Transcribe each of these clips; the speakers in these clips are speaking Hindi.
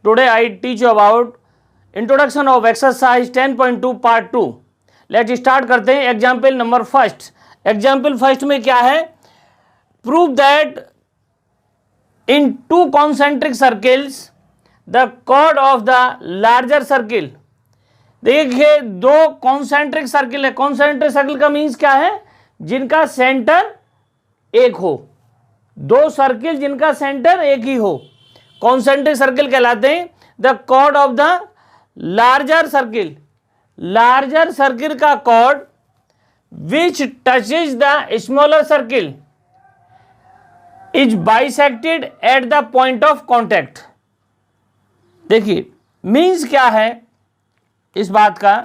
Today I teach you about introduction of exercise 10.2 part 2. Let's start करते हैं example number first. Example first में क्या है? Prove that in two concentric circles the chord of the larger circle. देखिए दो कॉन्सेंट्रिक सर्किल है. कॉन्सेंट्रिक सर्किल का मीन्स क्या है? जिनका सेंटर एक हो. दो सर्किल जिनका सेंटर एक ही हो कॉन्सेंट्रिक सर्किल कहलाते हैं. The chord of the larger circle, larger circle का chord which touches the smaller circle is bisected at the point of contact. देखिए मीन्स क्या है इस बात का?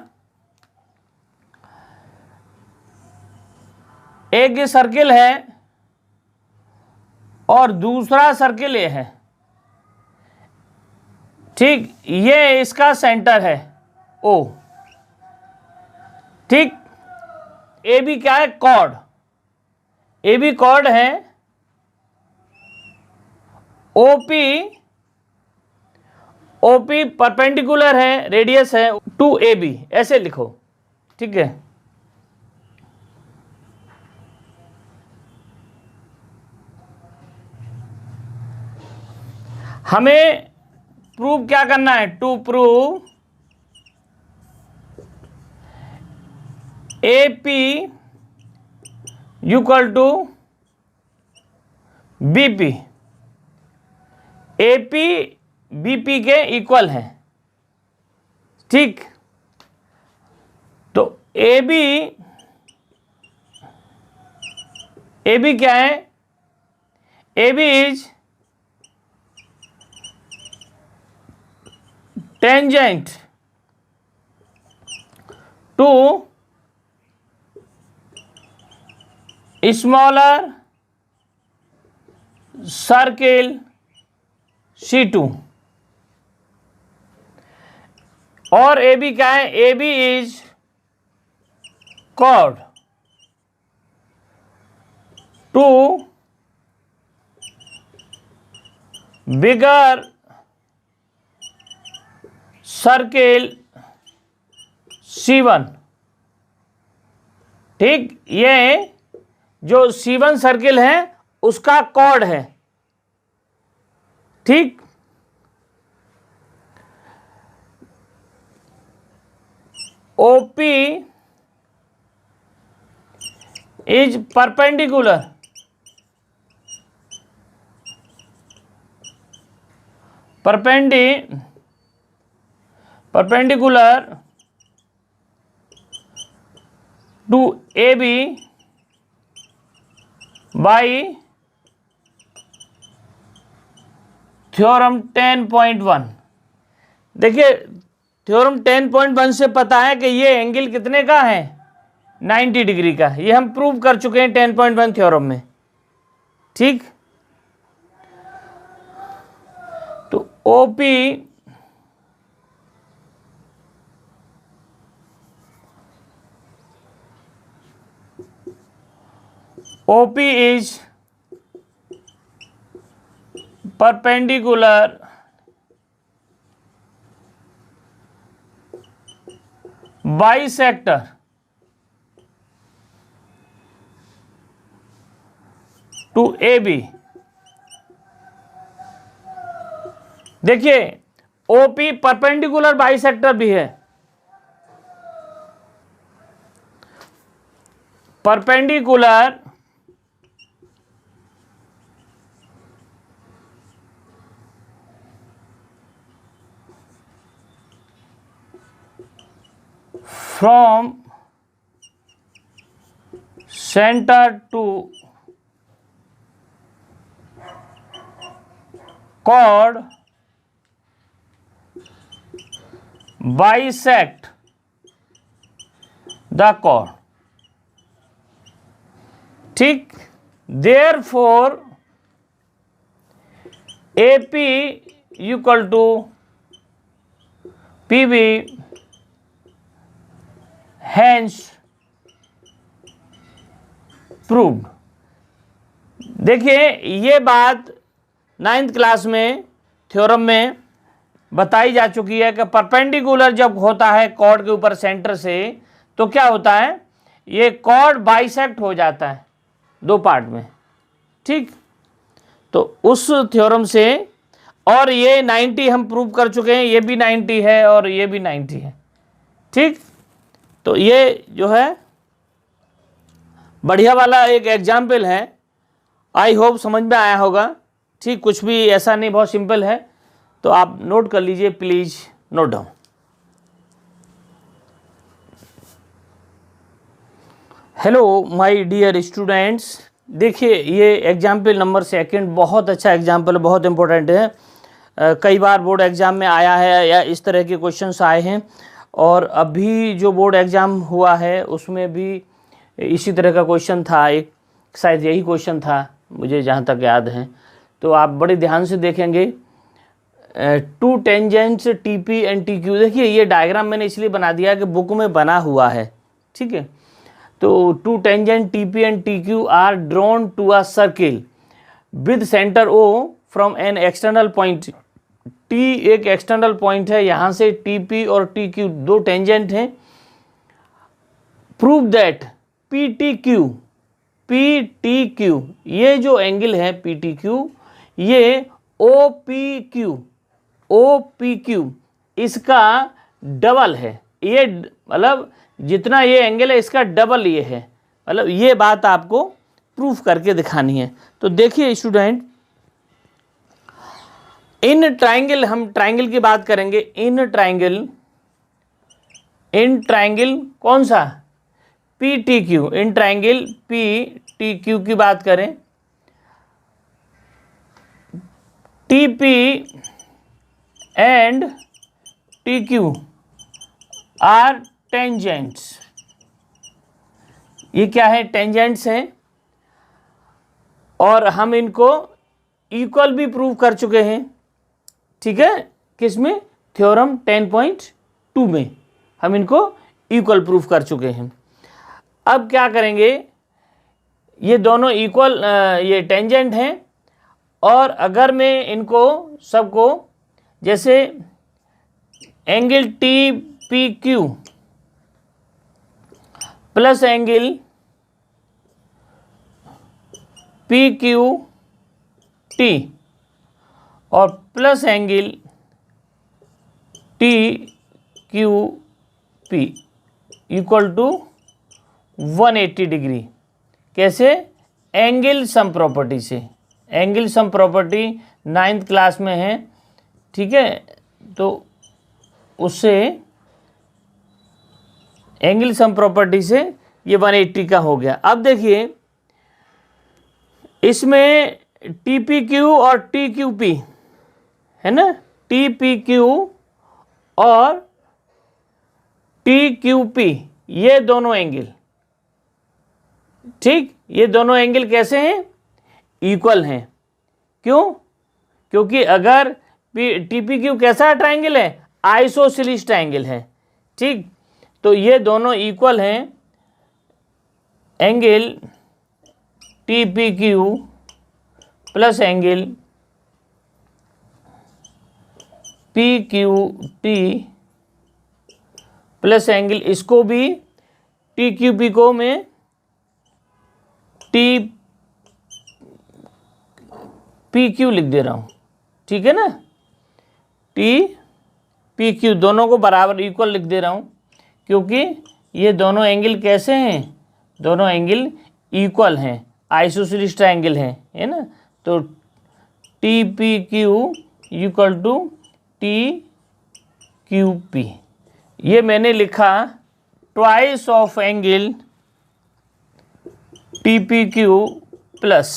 एक ये सर्किल है और दूसरा सर्किल ये है. ठीक, ये इसका सेंटर है ओ. ठीक, ए बी क्या है? कॉर्ड. ए बी कॉर्ड है. ओपी, ओपी परपेंडिकुलर है, रेडियस है टू ए बी. ऐसे लिखो. ठीक है. हमें प्रूव क्या करना है? To prove A P equal to B P. A P B P के इक्वल है. ठीक, तो ए बी क्या है? A B is tangent to smaller circle C2. और ए बी क्या है? A B is chord to bigger circle C1. ठीक, ये जो C1 सर्किल है उसका कॉर्ड है. ठीक, OP is perpendicular to AB by theorem 10.1. देखिए थ्योरम 10.1 से पता है कि ये एंगल कितने का है? 90 डिग्री का. ये हम प्रूव कर चुके हैं 10.1 थ्योरम में. ठीक, तो OP is perpendicular bisector to AB. देखिए OP परपेंडिकुलर बाइसेक्टर भी है. Perpendicular from center to chord bisect the chord. ठीक, therefore AP equal to PB, hence proved. देखिए ये बात 9th क्लास में थ्योरम में बताई जा चुकी है कि परपेंडिकुलर जब होता है कॉर्ड के ऊपर सेंटर से तो क्या होता है, ये कॉर्ड बाइसेक्ट हो जाता है दो पार्ट में। ठीक, तो उस थ्योरम से, और ये 90 हम प्रूव कर चुके हैं, ये भी 90 है और ये भी 90 है। ठीक, तो ये जो है बढ़िया वाला एक एग्जाम्पल है। आई होप समझ में आया होगा। ठीक, कुछ भी ऐसा नहीं, बहुत सिंपल है, तो आप नोट कर लीजिए, please note down. Hello my dear students, देखिए ये एग्जाम्पल नंबर 2 बहुत अच्छा एग्जाम्पल, बहुत इंपॉर्टेंट है। कई बार बोर्ड एग्ज़ाम में आया है या इस तरह के क्वेश्चंस आए हैं, और अभी जो बोर्ड एग्ज़ाम हुआ है उसमें भी इसी तरह का क्वेश्चन था, एक शायद यही क्वेश्चन था मुझे जहाँ तक याद है। तो आप बड़े ध्यान से देखेंगे, to tangents T P and T Q. देखिए ये डायग्राम मैंने इसलिए बना दिया कि बुक में बना हुआ है। ठीक है, तो two tangent T P and T Q are drawn to a circle with centre O from an external point. T एक एक्सटर्नल पॉइंट है, यहाँ से टी पी और टी क्यू दो टेंजेंट हैं। Prove that P T Q ये जो एंगल है पी टी क्यू, ये ओ पी क्यू इसका डबल है। ये मतलब जितना ये एंगल है इसका डबल ये है, मतलब ये बात आपको प्रूफ करके दिखानी है। तो देखिए स्टूडेंट, इन ट्राइंगल, हम ट्राइंगल की बात करेंगे। इन ट्राइंगल कौन सा, P T Q. In triangle P T Q की बात करें, T P and T Q are tangents. ये क्या है, टेंजेंट्स हैं, और हम इनको इक्वल भी प्रूव कर चुके हैं। ठीक है, किसमें, थ्योरम 10.2 में हम इनको इक्वल प्रूफ कर चुके हैं। अब क्या करेंगे, ये दोनों इक्वल ये टेंजेंट हैं, और अगर मैं इनको सबको, जैसे angle T P Q plus angle P Q T और plus angle T Q P equal to 180 degree. कैसे, एंगल सम प्रॉपर्टी से। Angle sum property 9th class में है। ठीक है, तो उससे एंगल सम प्रॉपर्टी से ये 180 का हो गया। अब देखिए इसमें टी पी क्यू और टी क्यू पी है ना, टी पी क्यू और टी क्यू पी ये दोनों एंगल, ठीक, ये दोनों एंगल कैसे हैं, इक्वल हैं। क्यों, क्योंकि अगर टी पी क्यू कैसा ट्राइंगल है, आइसोसेलेस ट्राइंगल है। ठीक, तो ये दोनों इक्वल हैं। Angle T P Q plus angle P Q T plus angle, इसको भी टी क्यू पी को मैं टी पी क्यू लिख दे रहा हूँ। ठीक है ना, टी पी क्यू दोनों को बराबर इक्वल लिख दे रहा हूँ, क्योंकि ये दोनों एंगल कैसे हैं, दोनों एंगल इक्वल हैं, आइसोसेलेस ट्रायंगल हैं, है ना। तो T P Q equal to T Q P, ये मैंने लिखा twice of angle T P Q plus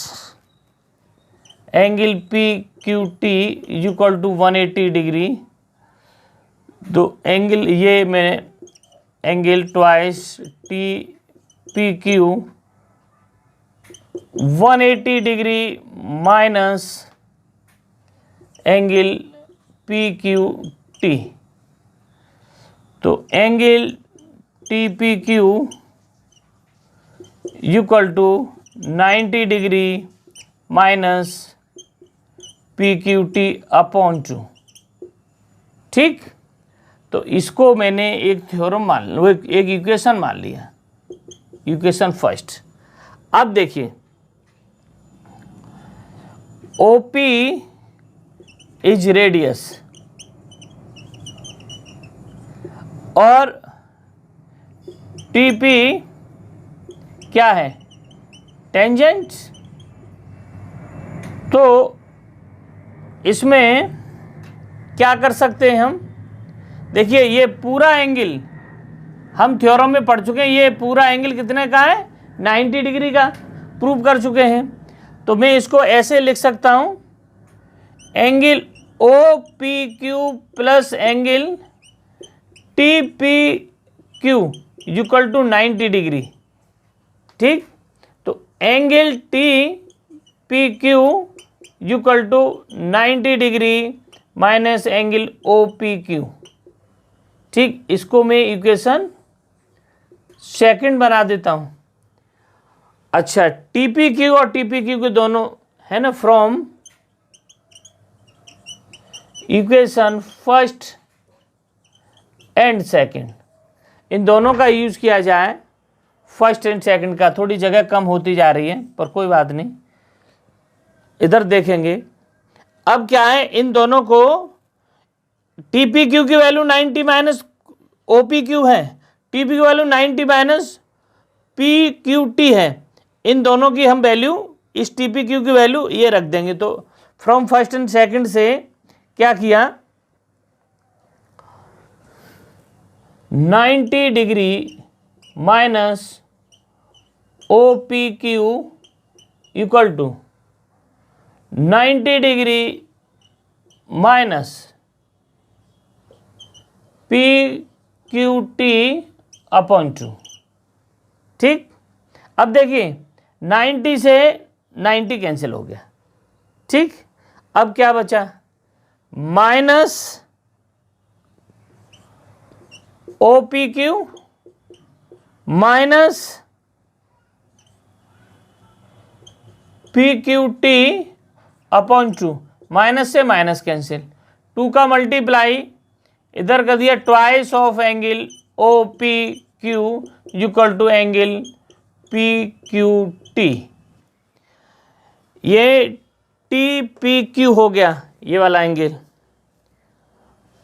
angle P Q T equal to 180 degree. तो एंगल ये मैं angle twice T P Q 180 degree minus angle P Q T. तो angle T P Q equal to 90 degree minus P Q T upon 2। ठीक, तो इसको मैंने एक थ्योरम मान, एक इक्वेशन मान लिया, इक्वेशन फर्स्ट। अब देखिए OP इज रेडियस और TP क्या है, टेंजेंट। तो इसमें क्या कर सकते हैं हम, देखिए ये पूरा एंगल हम थ्योरम में पढ़ चुके हैं, ये पूरा एंगल कितने का है, 90 डिग्री का प्रूव कर चुके हैं। तो मैं इसको ऐसे लिख सकता हूं, angle OPQ plus angle TPQ equal to 90 degree. ठीक, तो angle TPQ equal to 90 degree minus angle OPQ। ठीक, इसको मैं इक्वेशन सेकंड बना देता हूं। अच्छा, TPQ और TPQ के दोनों है ना, from equation first and second, इन दोनों का यूज किया जाए। फर्स्ट एंड सेकंड का थोड़ी जगह कम होती जा रही है, पर कोई बात नहीं, इधर देखेंगे। अब क्या है, इन दोनों को TPQ की वैल्यू 90 माइनस OPQ है, TP की वैल्यू 90 माइनस PQT है। इन दोनों की हम वैल्यू, इस TPQ की वैल्यू ये रख देंगे। तो फ्रॉम फर्स्ट एंड सेकंड से क्या किया, 90 degree minus OPQ equal to 90 degree minus PQT upon 2। ठीक, अब देखिए 90 से 90 कैंसिल हो गया। ठीक, अब क्या बचा, minus OPQ minus PQT upon 2, minus से माइनस कैंसिल, 2 का मल्टीप्लाई इधर कर दिया, twice of angle OPQ equal to angle PQT। ये TPQ हो गया, ये वाला एंगल,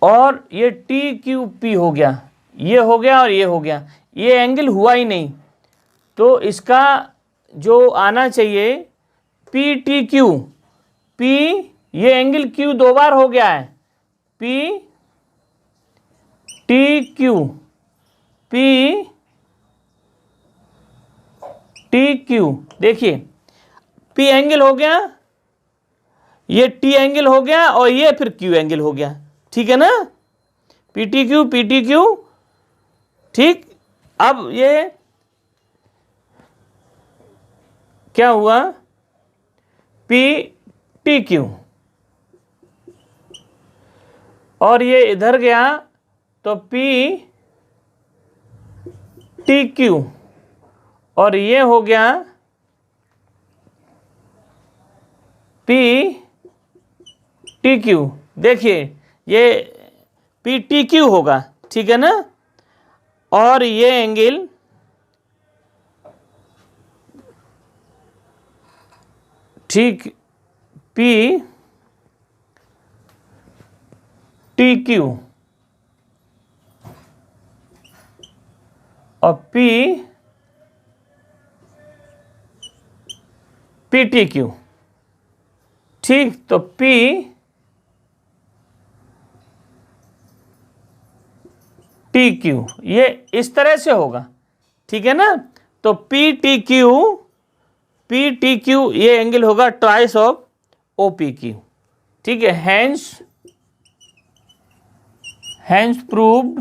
और ये TQP हो गया, ये हो गया और ये हो गया। ये एंगल हुआ ही नहीं, तो इसका जो आना चाहिए PTQ, P, ये एंगल Q 2 बार हो गया है, PTQ, PTQ, देखिए P एंगल हो गया, ये T एंगल हो गया, और ये फिर Q एंगल हो गया। ठीक है ना, PTQ PTQ। ठीक, अब ये क्या हुआ, PTQ, और ये इधर गया तो PTQ, और ये हो गया PTQ। देखिए ये PTQ होगा, ठीक है ना, और ये एंगल ठीक PTQ और PTQ। ठीक, तो PTQ ये इस तरह से होगा। ठीक है ना, तो PTQ ये एंगल होगा ट्वाइस ऑफ OPQ। ठीक है, हैंस प्रूव्ड,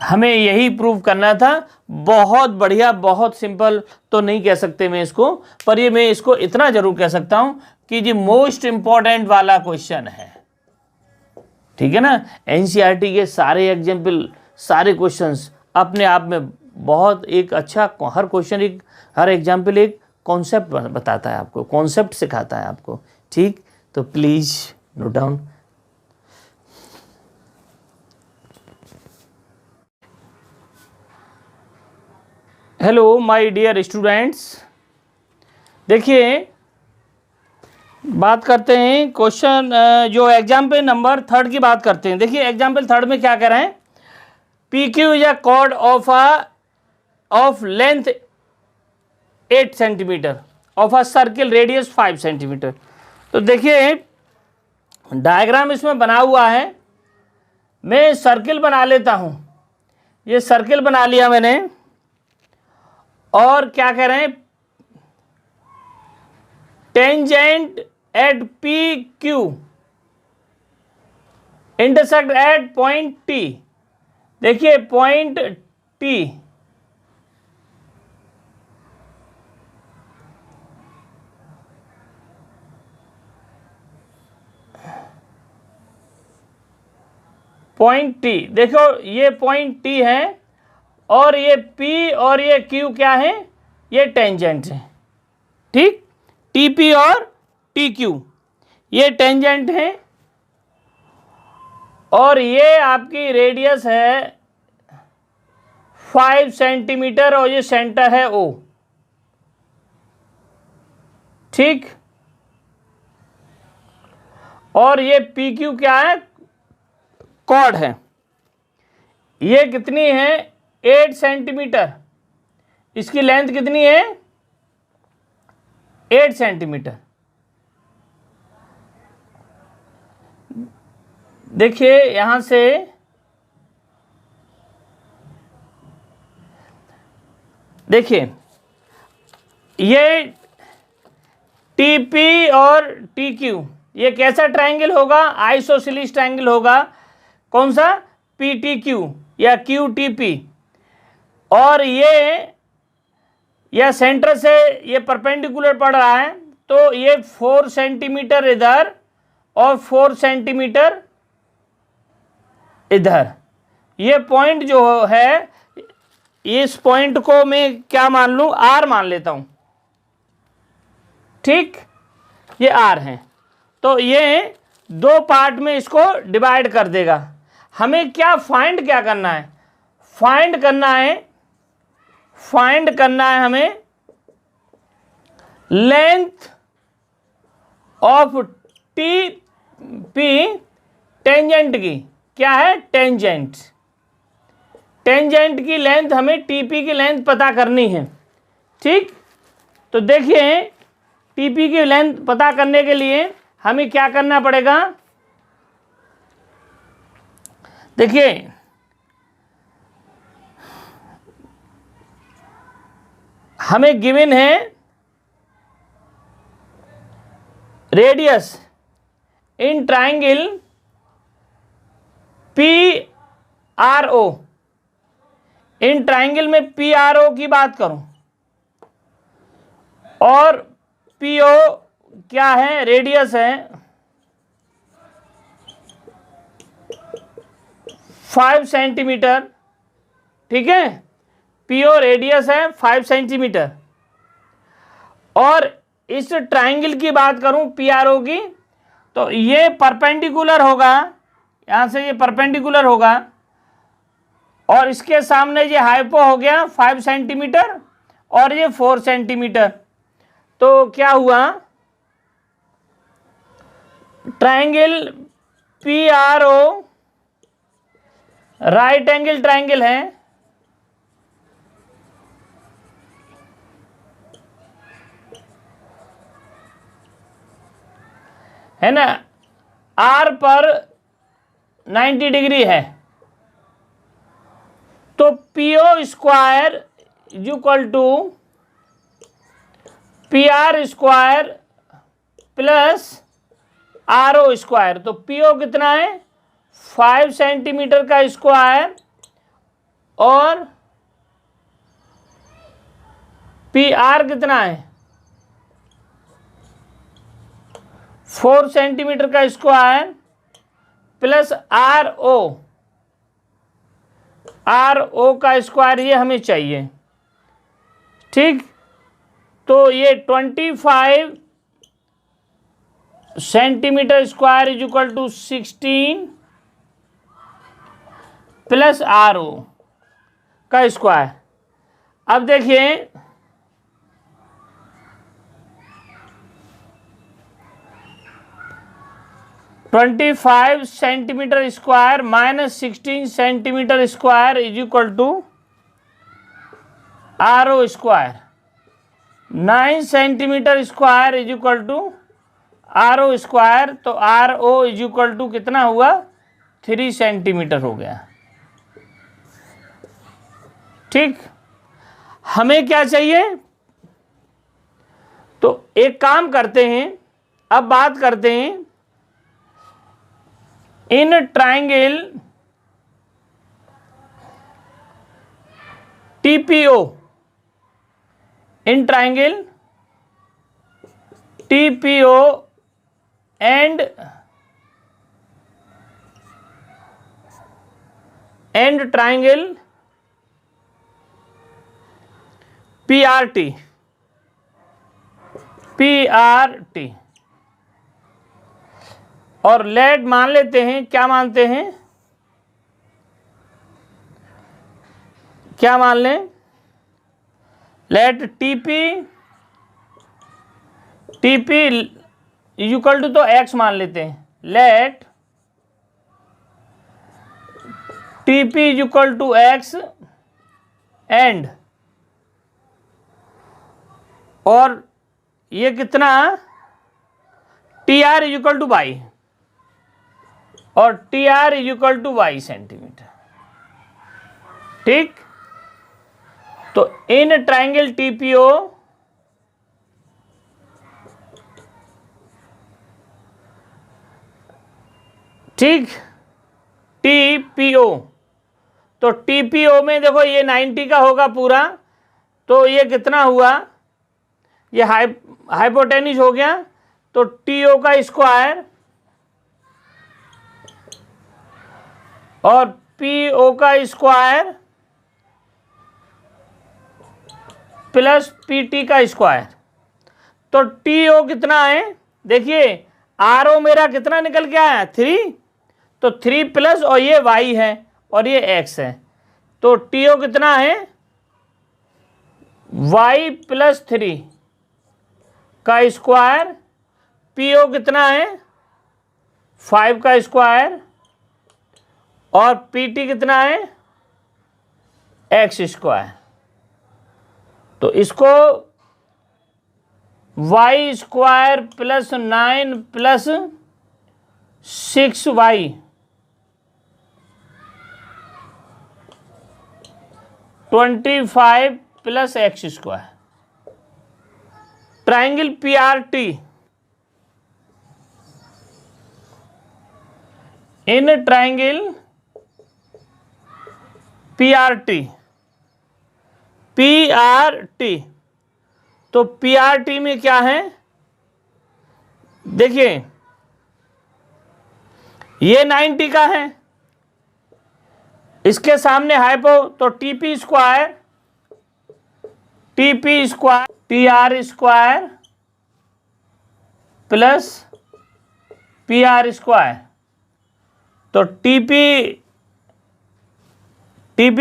हमें यही प्रूव करना था। बहुत बढ़िया, बहुत सिंपल तो नहीं कह सकते मैं इसको, पर ये मैं इसको इतना जरूर कह सकता हूं कि ये मोस्ट इंपॉर्टेंट वाला क्वेश्चन है। ठीक है ना, NCERT के सारे एग्जाम्पल, सारे क्वेश्चंस अपने आप में बहुत एक अच्छा, हर क्वेश्चन एक, हर एग्जाम्पल एक कॉन्सेप्ट बताता है आपको, कॉन्सेप्ट सिखाता है आपको। ठीक, तो please note down. Hello my dear students, देखिए बात करते हैं क्वेश्चन जो एग्जाम्पल नंबर 3 की बात करते हैं। देखिए एग्जाम्पल 3 में क्या कह रहे हैं, P Q is a cord of length 8 centimetre of a circle radius 5 centimetre. तो देखिए डायग्राम इसमें बना हुआ है, मैं सर्किल बना लेता हूँ। ये सर्किल बना लिया मैंने, और क्या कह रहे हैं, tangent at P Q intersect at point T. देखिए पॉइंट टी, पॉइंट टी, देखो ये पॉइंट टी है और ये P और ये Q क्या है, ये टेंजेंट है। ठीक, TP और TQ ये टेंजेंट है और ये आपकी रेडियस है 5 सेंटीमीटर और ये सेंटर है O। ठीक, और ये PQ क्या है, कॉर्ड है। ये कितनी है, 8 सेंटीमीटर। इसकी लेंथ कितनी है, 8 सेंटीमीटर। देखिए यहां से देखिए ये TP और TQ ये कैसा ट्रायंगल होगा, आइसोसेलेस ट्रायंगल होगा। कौन सा, PTQ या QTP। और ये या सेंटर से ये परपेंडिकुलर पड़ रहा है, तो ये 4 सेंटीमीटर इधर और 4 सेंटीमीटर इधर। ये पॉइंट जो है, इस पॉइंट को मैं क्या मान लूँ, R मान लेता हूँ। ठीक, ये R है, तो ये 2 पार्ट में इसको डिवाइड कर देगा। हमें क्या फाइंड क्या करना है, फाइंड करना है हमें लेंथ ऑफ TP टेंजेंट की। क्या है, टेंजेंट की लेंथ, हमें TP की लेंथ पता करनी है। ठीक, तो देखिए TP की लेंथ पता करने के लिए हमें क्या करना पड़ेगा। देखिए हमें गिवन है radius in triangle PRO। In triangle में PRO की बात करूं और PO क्या है, रेडियस है 5 सेंटीमीटर। ठीक है, PO रेडियस है 5 सेंटीमीटर। और इस ट्रायंगल की बात करूं PRO की, तो ये परपेंडिकुलर होगा, यहां से ये परपेंडिकुलर होगा और इसके सामने ये हाइपो हो गया 5 सेंटीमीटर और ये 4 सेंटीमीटर। तो क्या हुआ, triangle PRO right angle triangle है ना, R पर 90 डिग्री है, तो PO square equal to PR square plus RO square. तो PO कितना है, 5 सेंटीमीटर का स्क्वायर और PR कितना है, 4 सेंटीमीटर का स्क्वायर प्लस RO का स्क्वायर, ये हमें चाहिए। ठीक, तो ये 25 centimetre square is equal to 16 plus RO का स्क्वायर। अब देखिए 25 centimetre square minus 16 centimetre square is equal to R O square. 9 centimetre square is equal to R O square. तो R O is equal to कितना हुआ? 3 सेंटीमीटर हो गया। ठीक, हमें क्या चाहिए? तो एक काम करते हैं, अब बात करते हैं in triangle TPO, in triangle TPO and triangle PRT, PRT. और लेट मान लेते हैं, क्या मानते हैं, क्या मान लें? लेट टीपी इक्वल टू, तो एक्स मान लेते हैं। Let TP equal to x and, और ये कितना, T R equal to y, और T R equal to y centimetre. ठीक, तो इन ट्राइंगल टीपीओ ठीक, टीपीओ, तो टीपीओ में देखो ये 90 का होगा पूरा, तो ये कितना हुआ, ये हाइपोटेन्यूज हो गया। तो टीओ का स्क्वायर और पीओ का स्क्वायर प्लस पीटी का स्क्वायर। तो टीओ कितना है, देखिए आरओ मेरा कितना निकल के आया, 3, तो 3 प्लस, और ये वाई है और ये एक्स है, तो टीओ कितना है, वाई प्लस 3 का स्क्वायर, पीओ कितना है, 5 का स्क्वायर, और पीटी कितना है, एक्स स्क्वायर। तो इसको Y square plus 9 plus 6y 25 plus X square. Triangle PRT, in triangle PRT, PRT, तो पीआरटी में क्या है, देखिए ये 90 का है, इसके सामने हाइपो, तो TP square T R square plus P R square. तो टीपी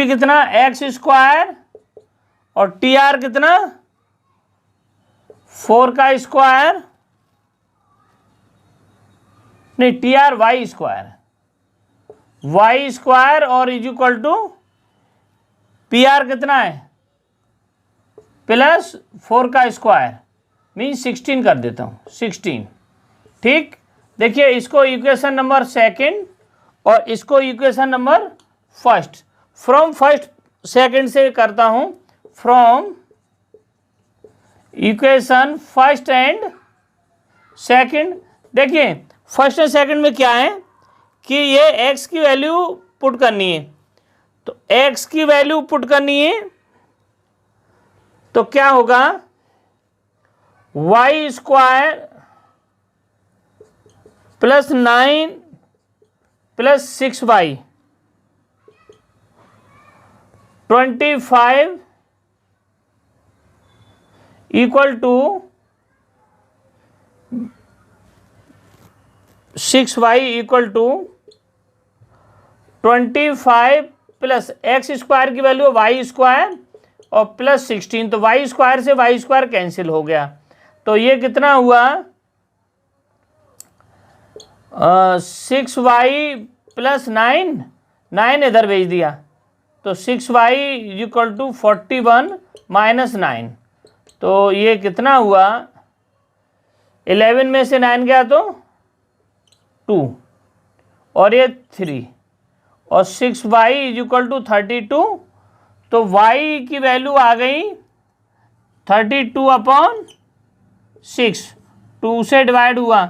कितना, एक्स स्क्वायर, और टी आर कितना, 4 का स्क्वायर, नहीं T R y square, y square, और is equal to P R कितना है, प्लस 4 का स्क्वायर, मीन्स 16 कर देता हूँ, 16। ठीक, देखिए इसको इक्वेशन नंबर 2 और इसको इक्वेशन नंबर 1, फ्रॉम 1 2 से करता हूँ, फ्रॉम इक्वेशन 1 एंड 2। देखिए 1 और 2 में क्या है कि ये x की वैल्यू पुट करनी है, तो x की वैल्यू पुट करनी है, तो क्या होगा, Y square plus 9 plus 6y 25 equal to 6y equal to 25 plus X square की वैल्यू वाई स्क्वायर और प्लस 16, तो वाई स्क्वायर से वाई स्क्वायर कैंसिल हो गया। तो ये कितना हुआ 6y प्लस 9 इधर भेज दिया, तो 6y इक्वल टू 41 माइनस 9, तो ये कितना हुआ 11 में से 9 गया तो 2 और ये 3 और 6y इक्वल टू 32, तो y की वैल्यू आ गई 32/6, 2 से डिवाइड हुआ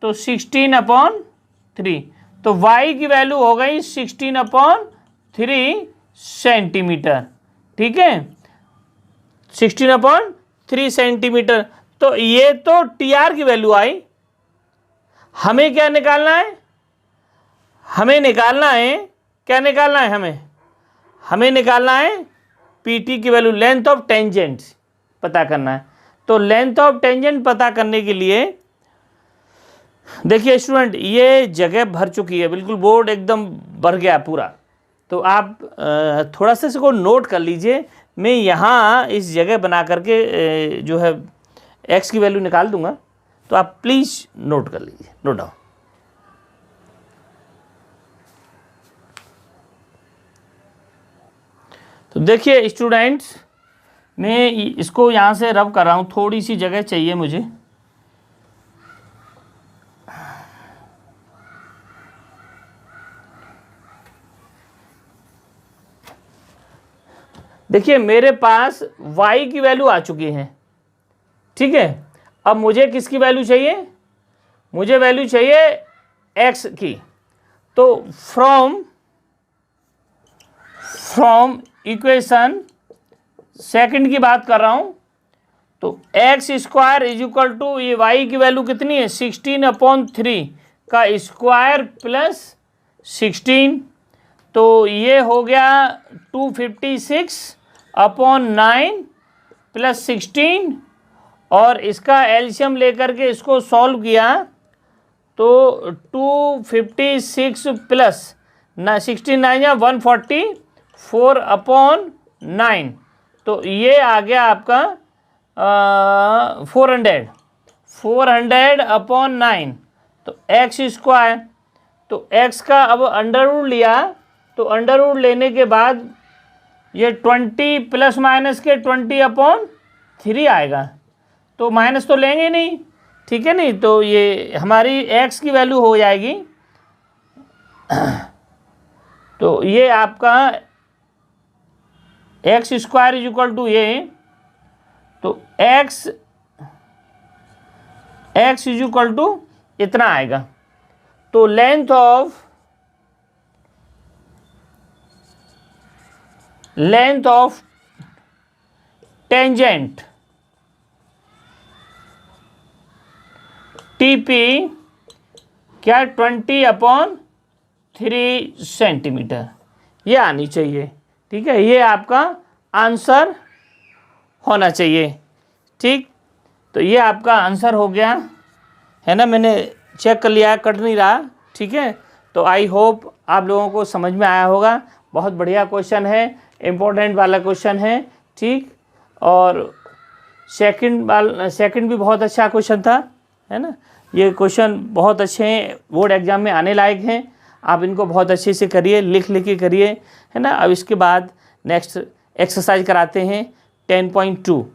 तो 16/3, तो y की वैल्यू हो गई 16/3 सेंटीमीटर। ठीक है, 16/3 सेंटीमीटर। तो ये तो टीआर की वैल्यू आई। हमें क्या निकालना है? हमें निकालना है, क्या निकालना है हमें निकालना है पीटी की वैल्यू, लेंथ ऑफ टेंजेंट पता करना है। तो लेंथ ऑफ टेंजेंट पता करने के लिए देखिए स्टूडेंट, ये जगह भर चुकी है, बिल्कुल बोर्ड एकदम भर गया पूरा। तो आप थोड़ा सा इसको नोट कर लीजिए। मैं यहाँ इस जगह बना करके जो है एक्स की वैल्यू निकाल दूंगा, तो आप प्लीज़ नोट कर लीजिए, नोट डाउन। तो देखिए स्टूडेंट्स, मैं इसको यहाँ से रब कर रहा हूँ, थोड़ी सी जगह चाहिए मुझे। देखिए मेरे पास y की वैल्यू आ चुकी है, ठीक है। अब मुझे किसकी वैल्यू चाहिए? मुझे वैल्यू चाहिए x की। तो फ्रॉम इक्वेशन सेकंड की बात कर रहा हूं, तो X square is equal to, ये y की वैल्यू कितनी है 16/3 का स्क्वायर प्लस 16, तो ये हो गया 256/9 प्लस 16, और इसका एलसीएम लेकर के इसको सॉल्व किया तो 256 प्लस 16 9 या 144/9, तो ये आ गया आपका 400/9, तो एक्स स्क्वायर, तो एक्स का अब अंडर रूट लिया, तो अंडर रूट लेने के बाद ये 20 प्लस माइनस के 20/3 आएगा, तो माइनस तो लेंगे नहीं, ठीक है नहीं, तो ये हमारी एक्स की वैल्यू हो जाएगी। तो ये आपका X square is equal to ये, तो एक्स इज इक्वल टू इतना आएगा। तो लेंथ ऑफ टेंजेंट टीपी क्या 20/3 सेंटीमीटर, ये आनी चाहिए, ठीक है। ये आपका आंसर होना चाहिए, ठीक। तो ये आपका आंसर हो गया है ना, मैंने चेक कर लिया, कट नहीं रहा, ठीक है। तो आई होप आप लोगों को समझ में आया होगा। बहुत बढ़िया क्वेश्चन है, इम्पोर्टेंट वाला क्वेश्चन है, ठीक। और सेकंड भी बहुत अच्छा क्वेश्चन था, है ना। ये क्वेश्चन बहुत अच्छे हैं, बोर्ड एग्जाम में आने लायक हैं। आप इनको बहुत अच्छे से करिए, लिख के करिए, है ना। अब इसके बाद नेक्स्ट एक्सरसाइज कराते हैं 10.2,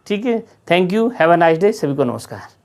ठीक है। Thank you, have a nice day, सभी को नमस्कार।